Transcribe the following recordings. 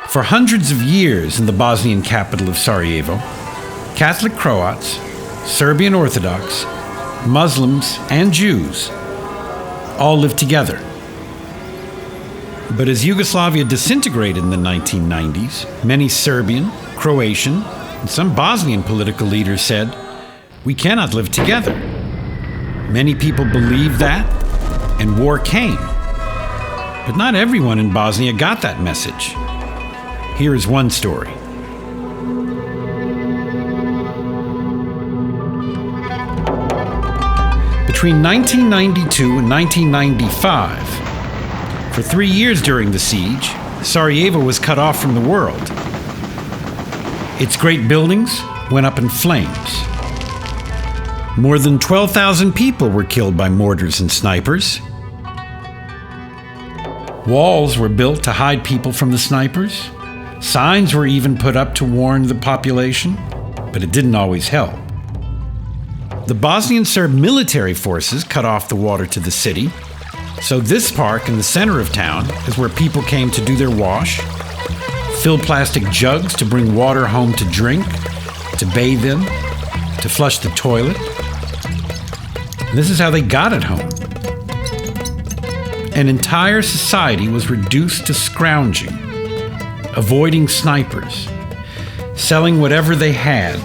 For hundreds of years in the Bosnian capital of Sarajevo, Catholic Croats, Serbian Orthodox, Muslims, and Jews all lived together. But as Yugoslavia disintegrated in the 1990s, many Serbian, Croatian, and some Bosnian political leaders said, "We cannot live together." Many people believed that, and war came. But not everyone in Bosnia got that message. Here is one story. Between 1992 and 1995, for 3 years during the siege, Sarajevo was cut off from the world. Its great buildings went up in flames. More than 12,000 people were killed by mortars and snipers. Walls were built to hide people from the snipers. Signs were even put up to warn the population, but it didn't always help. The Bosnian Serb military forces cut off the water to the city, so this park in the center of town is where people came to do their wash, fill plastic jugs to bring water home to drink, to bathe in, to flush the toilet. And this is how they got it home. An entire society was reduced to scrounging, avoiding snipers, selling whatever they had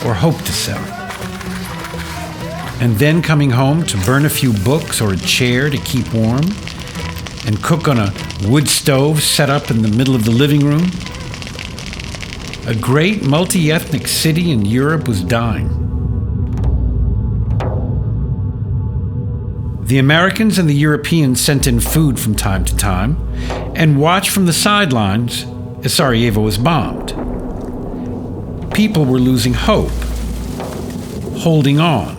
or hoped to sell, and then coming home to burn a few books or a chair to keep warm and cook on a wood stove set up in the middle of the living room. A great multi-ethnic city in Europe was dying. The Americans and the Europeans sent in food from time to time and watched from the sidelines as Sarajevo was bombed. People were losing hope, holding on.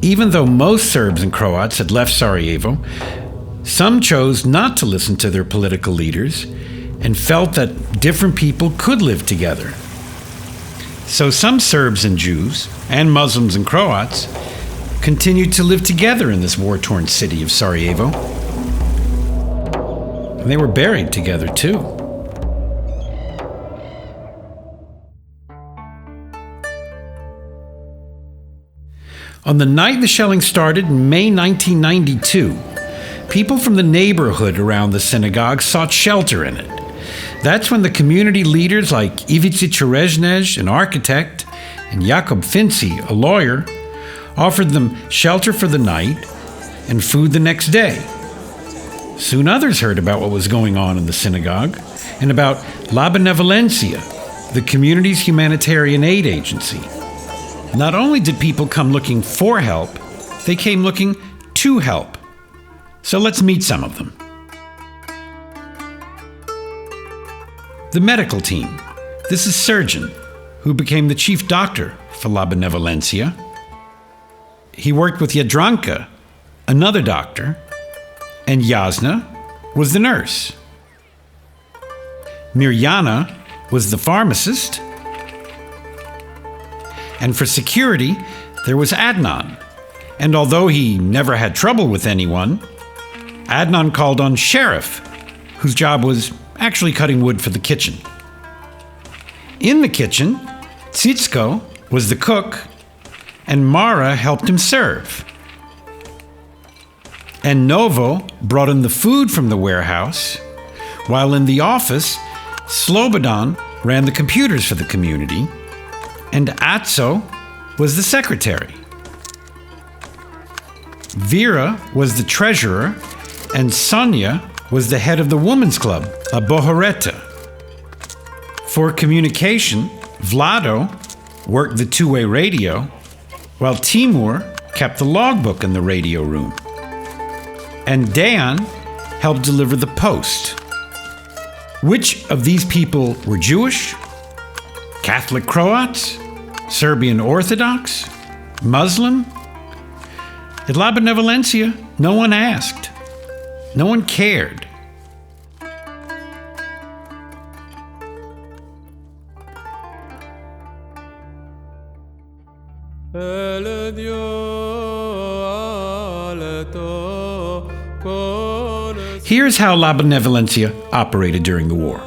Even though most Serbs and Croats had left Sarajevo, some chose not to listen to their political leaders and felt that different people could live together. So some Serbs and Jews, and Muslims and Croats, continued to live together in this war-torn city of Sarajevo. And they were buried together, too. On the night the shelling started in May 1992, people from the neighborhood around the synagogue sought shelter in it. That's when the community leaders like Ivica Čereznej, an architect, and Jakob Finci, a lawyer, offered them shelter for the night and food the next day. Soon others heard about what was going on in the synagogue and about La Benevolencia, the community's humanitarian aid agency. Not only did people come looking for help, they came looking to help. So let's meet some of them. The medical team. This is Surgeon, who became the chief doctor for La Benevolencia. He worked with Jadranka, another doctor, and Jasna was the nurse. Mirjana was the pharmacist. And for security, there was Adnan. And although he never had trouble with anyone, Adnan called on Sheriff, whose job was actually cutting wood for the kitchen. In the kitchen, Tsitsko was the cook, and Mara helped him serve. And Novo brought in the food from the warehouse, while in the office, Slobodan ran the computers for the community, and Atso was the secretary. Vera was the treasurer, and Sonia was the head of the women's club, a Bohoreta. For communication, Vlado worked the two-way radio, while Timur kept the logbook in the radio room. And Dejan helped deliver the post. Which of these people were Jewish? Catholic Croats? Serbian Orthodox? Muslim? At La Benevolencia, no one asked. No one cared. Here's how La Benevolencia operated during the war.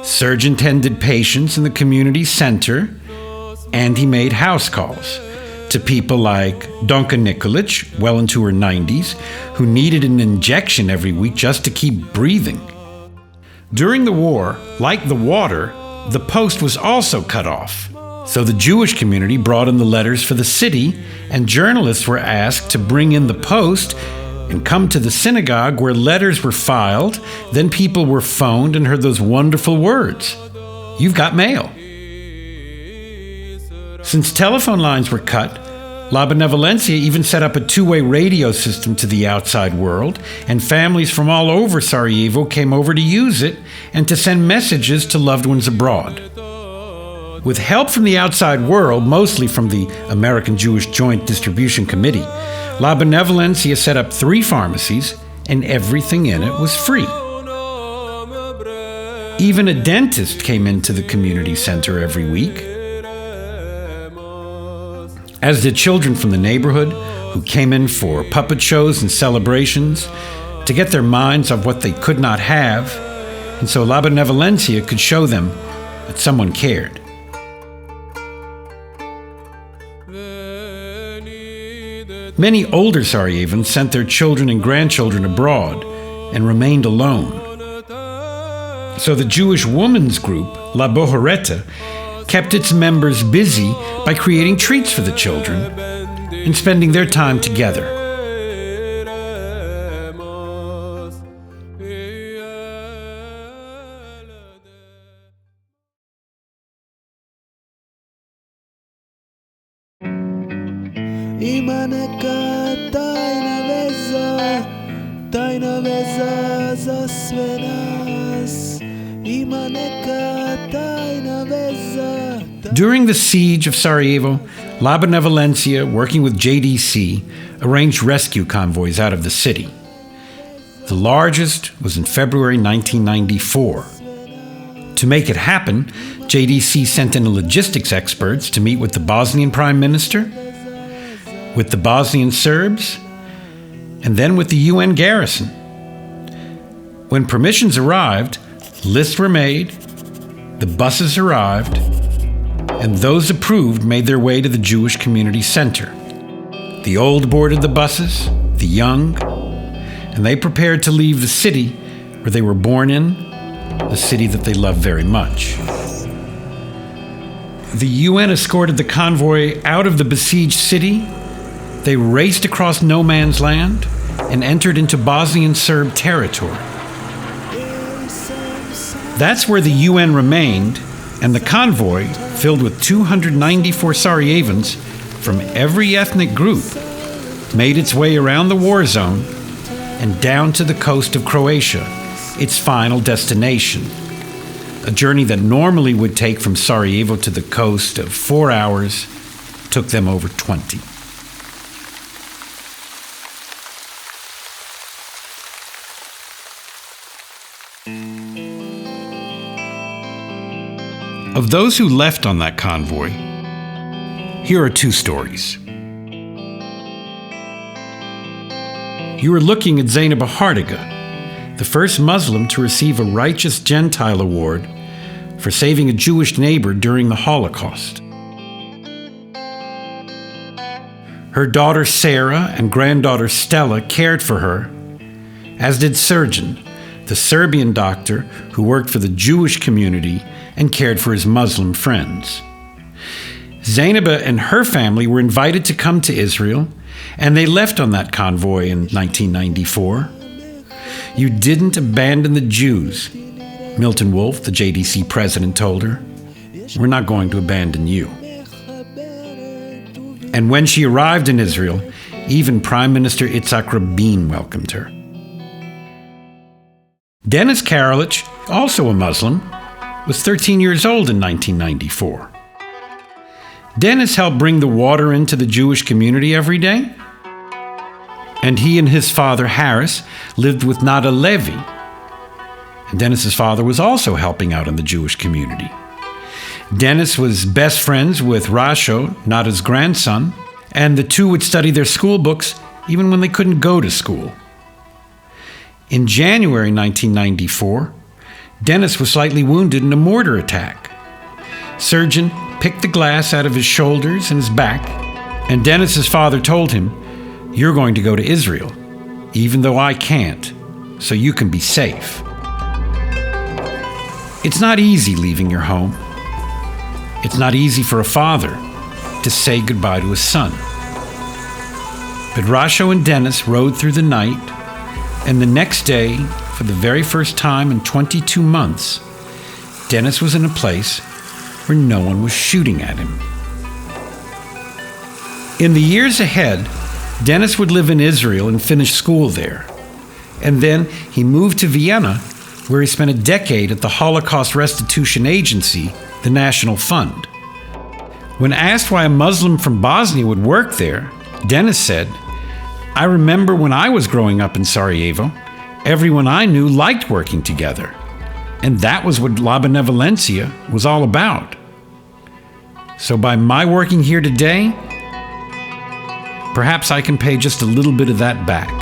Surgeon tended patients in the community center, and he made house calls to people like Donka Nikolic, well into her 90s, who needed an injection every week just to keep breathing. During the war, like the water, the post was also cut off. So the Jewish community brought in the letters for the city, and journalists were asked to bring in the post and come to the synagogue where letters were filed. Then people were phoned and heard those wonderful words, "You've got mail." Since telephone lines were cut, La Benevolencia even set up a two-way radio system to the outside world, and families from all over Sarajevo came over to use it and to send messages to loved ones abroad. With help from the outside world, mostly from the American Jewish Joint Distribution Committee, La Benevolencia set up 3 pharmacies, and everything in it was free. Even a dentist came into the community center every week, as did children from the neighborhood who came in for puppet shows and celebrations to get their minds off what they could not have, and so La Benevolencia could show them that someone cared. Many older Sarajevans sent their children and grandchildren abroad and remained alone. So the Jewish women's group, La Bohoreta, kept its members busy by creating treats for the children and spending their time together. During the siege of Sarajevo, La Benevolencia, working with JDC, arranged rescue convoys out of the city. The largest was in February 1994. To make it happen, JDC sent in logistics experts to meet with the Bosnian Prime Minister, with the Bosnian Serbs, and then with the UN garrison. When permissions arrived, lists were made, the buses arrived, and those approved made their way to the Jewish community center. The old boarded the buses, the young, and they prepared to leave the city where they were born in, the city that they loved very much. The UN escorted the convoy out of the besieged city. They raced across no man's land and entered into Bosnian Serb territory. That's where the UN remained, and the convoy, filled with 294 Sarajevans from every ethnic group, made its way around the war zone and down to the coast of Croatia, its final destination. A journey that normally would take from Sarajevo to the coast of 4 hours took them over 20. Of those who left on that convoy, here are 2 stories. You are looking at Zainaba Hardiga, the first Muslim to receive a Righteous Gentile Award for saving a Jewish neighbor during the Holocaust. Her daughter Sarah and granddaughter Stella cared for her, as did Srđan, the Serbian doctor who worked for the Jewish community and cared for his Muslim friends. Zainaba and her family were invited to come to Israel, and they left on that convoy in 1994. "You didn't abandon the Jews," Milton Wolff, the JDC president, told her. "We're not going to abandon you." And when she arrived in Israel, even Prime Minister Yitzhak Rabin welcomed her. Denis Karalic, also a Muslim, was 13 years old in 1994. Denis helped bring the water into the Jewish community every day. and he and his father, Harris, lived with Nada Levi. And Dennis's father was also helping out in the Jewish community. Dennis was best friends with Rasho, Nada's grandson, and the two would study their school books even when they couldn't go to school. In January 1994, Dennis was slightly wounded in a mortar attack. Surgeon picked the glass out of his shoulders and his back, and Dennis's father told him, "You're going to go to Israel, even though I can't, so you can be safe." It's not easy leaving your home. It's not easy for a father to say goodbye to his son. But Rasho and Dennis rode through the night, and the next day, for the very first time in 22 months, Dennis was in a place where no one was shooting at him. In the years ahead, Dennis would live in Israel and finish school there. And then he moved to Vienna, where he spent a decade at the Holocaust Restitution Agency, the National Fund. When asked why a Muslim from Bosnia would work there, Dennis said, "I remember when I was growing up in Sarajevo, everyone I knew liked working together. And that was what La Benevolencia was all about. So by my working here today, perhaps I can pay just a little bit of that back."